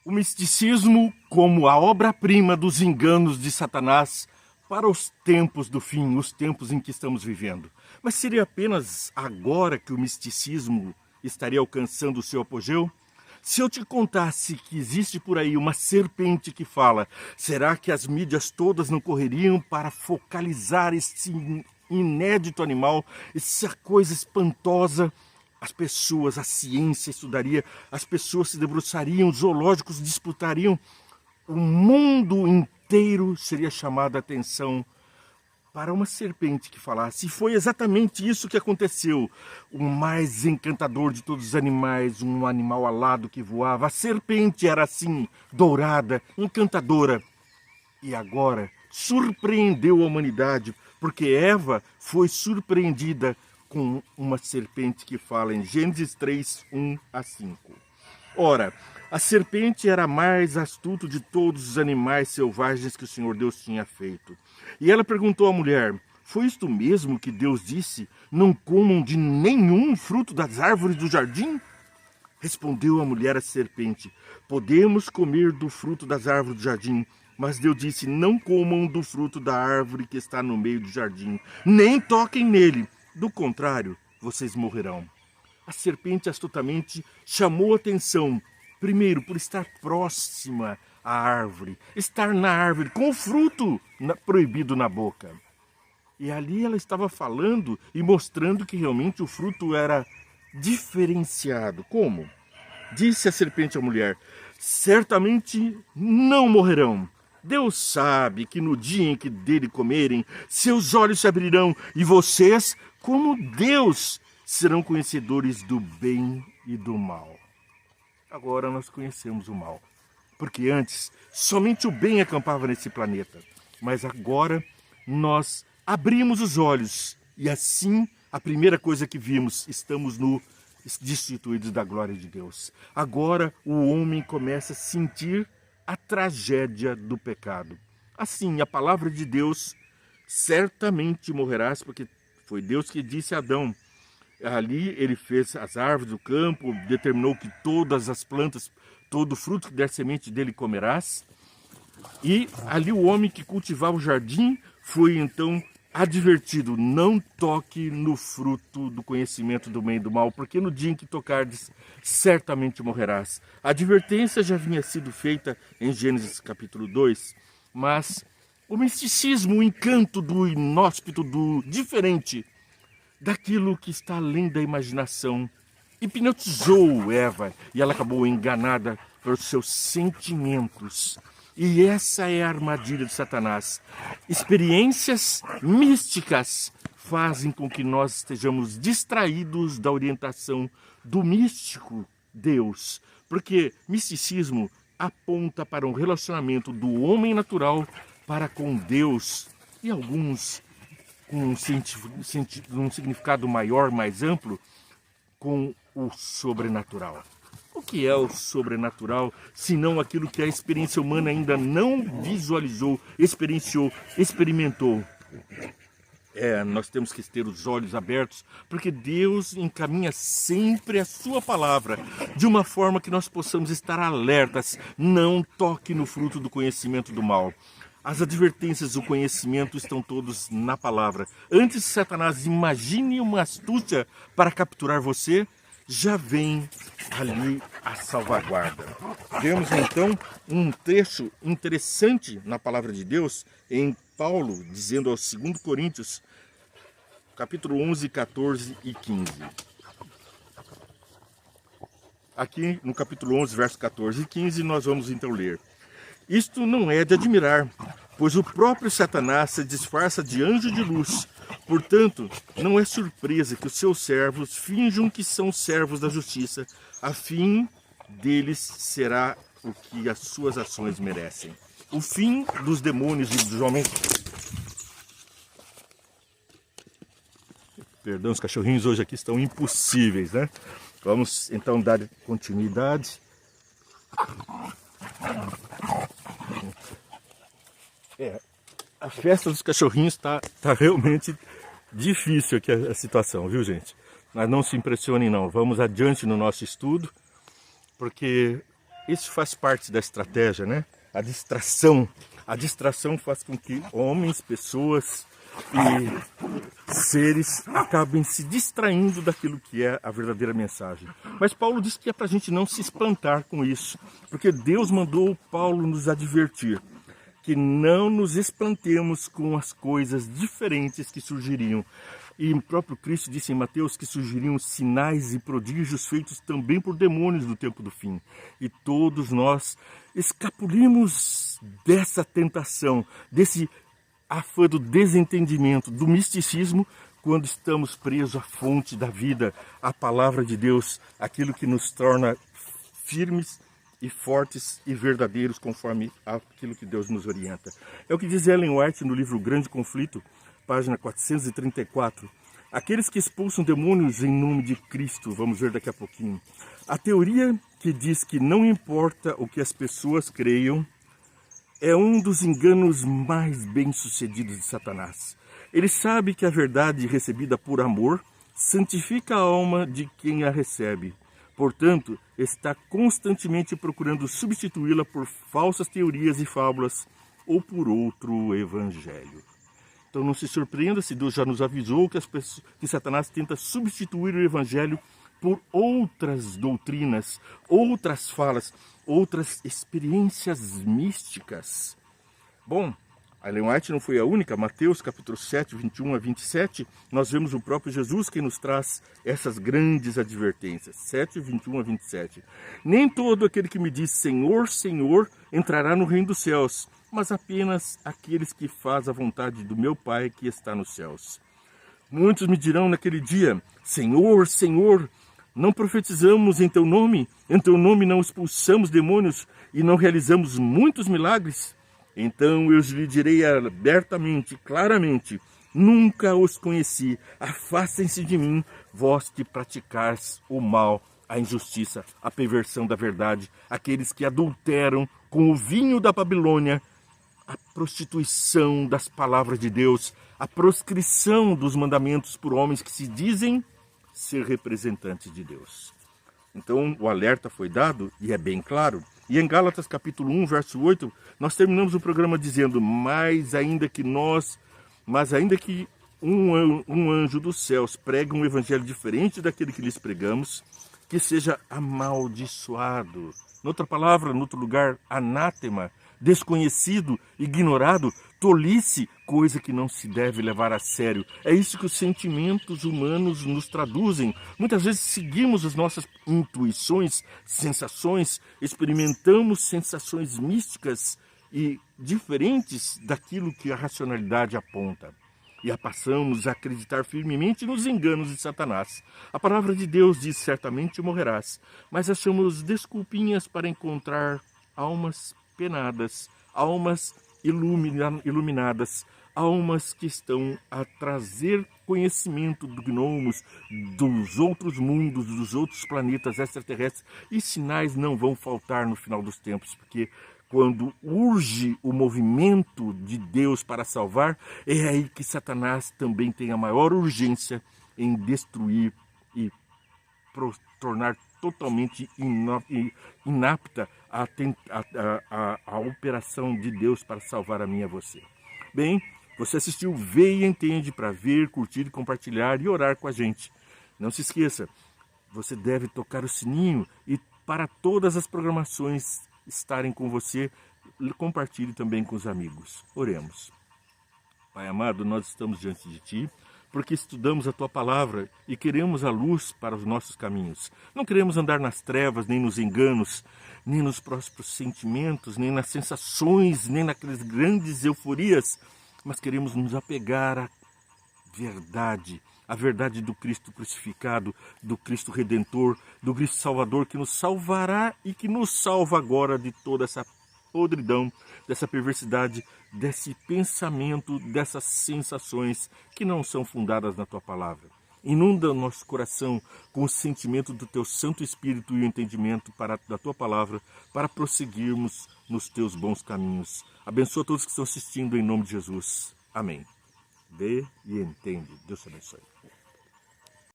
O misticismo como a obra-prima dos enganos de Satanás para os tempos do fim, os tempos em que estamos vivendo. Mas seria apenas agora que o misticismo estaria alcançando o seu apogeu? Se eu te contasse que existe por aí uma serpente que fala, será que as mídias todas não correriam para focalizar esse inédito animal, essa coisa espantosa? As pessoas, a ciência estudaria, as pessoas se debruçariam, os zoológicos disputariam, o mundo inteiro seria chamado a atenção para uma serpente que falasse. E foi exatamente isso que aconteceu. O mais encantador de todos os animais, um animal alado que voava. A serpente era assim, dourada, encantadora. E agora surpreendeu a humanidade, porque Eva foi surpreendida com uma serpente que fala em Gênesis 3, 1 a 5. Ora, a serpente era a mais astuta de todos os animais selvagens que o Senhor Deus tinha feito. E ela perguntou à mulher, foi isto mesmo que Deus disse, não comam de nenhum fruto das árvores do jardim? Respondeu a mulher à serpente, podemos comer do fruto das árvores do jardim, mas Deus disse, não comam do fruto da árvore que está no meio do jardim, nem toquem nele, do contrário, vocês morrerão. A serpente astutamente chamou atenção, primeiro por estar próxima à árvore, estar na árvore, com o fruto proibido na boca. E ali ela estava falando e mostrando que realmente o fruto era diferenciado. Como? Disse a serpente à mulher, certamente não morrerão. Deus sabe que no dia em que dele comerem, seus olhos se abrirão e vocês, como Deus, serão conhecedores do bem e do mal. Agora nós conhecemos o mal, porque antes somente o bem acampava nesse planeta. Mas agora nós abrimos os olhos e assim a primeira coisa que vimos, estamos destituídos da glória de Deus. Agora o homem começa a sentir a tragédia do pecado. Assim, a palavra de Deus, certamente morrerás, porque foi Deus que disse a Adão. Ali ele fez as árvores do campo, determinou que todas as plantas, todo fruto que der semente dele comerás. E ali o homem que cultivava o jardim foi então advertido, não toque no fruto do conhecimento do bem e do mal, porque no dia em que tocardes, certamente morrerás. A advertência já vinha sido feita em Gênesis capítulo 2, mas o misticismo, o encanto do inóspito, do diferente, daquilo que está além da imaginação, hipnotizou Eva e ela acabou enganada pelos seus sentimentos. E essa é a armadilha de Satanás. Experiências místicas fazem com que nós estejamos distraídos da orientação do místico Deus. Porque misticismo aponta para um relacionamento do homem natural para com Deus. E alguns com um significado maior, mais amplo, com o sobrenatural. O que é o sobrenatural, senão aquilo que a experiência humana ainda não visualizou, experienciou, experimentou? Nós temos que ter os olhos abertos, porque Deus encaminha sempre a sua palavra, de uma forma que nós possamos estar alertas, não toque no fruto do conhecimento do mal. As advertências do conhecimento estão todos na palavra. Antes que Satanás imagine uma astúcia para capturar você, já vem ali a salvaguarda. Vemos então um trecho interessante na palavra de Deus em Paulo, dizendo aos 2 Coríntios, capítulo 11, 14 e 15. Aqui no capítulo 11, versos 14 e 15, nós vamos então ler. Isto não é de admirar, pois o próprio Satanás se disfarça de anjo de luz. Portanto, não é surpresa que os seus servos finjam que são servos da justiça, a fim deles será o que as suas ações merecem. O fim dos demônios e dos homens... Perdão, os cachorrinhos hoje aqui estão impossíveis, né? Vamos então dar continuidade. A festa dos cachorrinhos tá realmente difícil aqui a situação, viu, gente? Mas não se impressionem não, vamos adiante no nosso estudo, porque isso faz parte da estratégia, né? A distração. A distração faz com que homens, pessoas e seres acabem se distraindo daquilo que é a verdadeira mensagem. Mas Paulo diz que é para a gente não se espantar com isso, porque Deus mandou Paulo nos advertir que não nos espantemos com as coisas diferentes que surgiriam. E o próprio Cristo disse em Mateus que surgiriam sinais e prodígios feitos também por demônios no tempo do fim. E todos nós escapulimos dessa tentação, desse afã do desentendimento, do misticismo, quando estamos presos à fonte da vida, à palavra de Deus, aquilo que nos torna firmes e fortes e verdadeiros conforme aquilo que Deus nos orienta. É o que diz Ellen White no livro Grande Conflito, página 434. Aqueles que expulsam demônios em nome de Cristo, vamos ver daqui a pouquinho. A teoria que diz que não importa o que as pessoas creiam, é um dos enganos mais bem-sucedidos de Satanás. Ele sabe que a verdade recebida por amor santifica a alma de quem a recebe. Portanto, está constantemente procurando substituí-la por falsas teorias e fábulas ou por outro evangelho. Então não se surpreenda se Deus já nos avisou que Satanás tenta substituir o evangelho por outras doutrinas, outras falas, outras experiências místicas. Bom, a Ellen White não foi a única. Mateus capítulo 7, 21 a 27, nós vemos o próprio Jesus que nos traz essas grandes advertências. 7, 21 a 27. Nem todo aquele que me diz Senhor, Senhor, entrará no reino dos céus, mas apenas aqueles que fazem a vontade do meu Pai que está nos céus. Muitos me dirão naquele dia, Senhor, Senhor, não profetizamos em teu nome não expulsamos demônios e não realizamos muitos milagres? Então eu lhe direi abertamente, claramente, nunca os conheci, afastem-se de mim, vós que praticais o mal, a injustiça, a perversão da verdade, aqueles que adulteram com o vinho da Babilônia, a prostituição das palavras de Deus, a proscrição dos mandamentos por homens que se dizem ser representantes de Deus. Então o alerta foi dado e é bem claro. E em Gálatas capítulo 1, verso 8, nós terminamos o programa dizendo, mas ainda que um anjo dos céus pregue um evangelho diferente daquele que lhes pregamos, que seja amaldiçoado. Noutra palavra, noutro lugar, anátema, desconhecido, ignorado, tolice, coisa que não se deve levar a sério. É isso que os sentimentos humanos nos traduzem. Muitas vezes seguimos as nossas intuições, sensações, experimentamos sensações místicas e diferentes daquilo que a racionalidade aponta. E passamos a acreditar firmemente nos enganos de Satanás. A palavra de Deus diz, certamente morrerás, mas achamos desculpinhas para encontrar almas penadas, almas iluminadas, almas que estão a trazer conhecimento do gnomos, dos outros mundos, dos outros planetas extraterrestres, e sinais não vão faltar no final dos tempos, porque quando urge o movimento de Deus para salvar, é aí que Satanás também tem a maior urgência em destruir e tornar totalmente inapta a operação de Deus para salvar a mim e a você. Bem, você assistiu Vê e Entende para ver, curtir, compartilhar e orar com a gente. Não se esqueça, você deve tocar o sininho e para todas as programações estarem com você, compartilhe também com os amigos. Oremos. Pai amado, nós estamos diante de Ti, porque estudamos a Tua Palavra e queremos a luz para os nossos caminhos. Não queremos andar nas trevas, nem nos enganos, nem nos próprios sentimentos, nem nas sensações, nem naquelas grandes euforias, mas queremos nos apegar à verdade, a verdade do Cristo crucificado, do Cristo Redentor, do Cristo Salvador, que nos salvará e que nos salva agora de toda essa podridão, dessa perversidade, desse pensamento, dessas sensações que não são fundadas na Tua Palavra. Inunda o nosso coração com o sentimento do Teu Santo Espírito e o entendimento da Tua Palavra para prosseguirmos nos Teus bons caminhos. Abençoa todos que estão assistindo em nome de Jesus. Amém. Vê e entende. Deus te abençoe.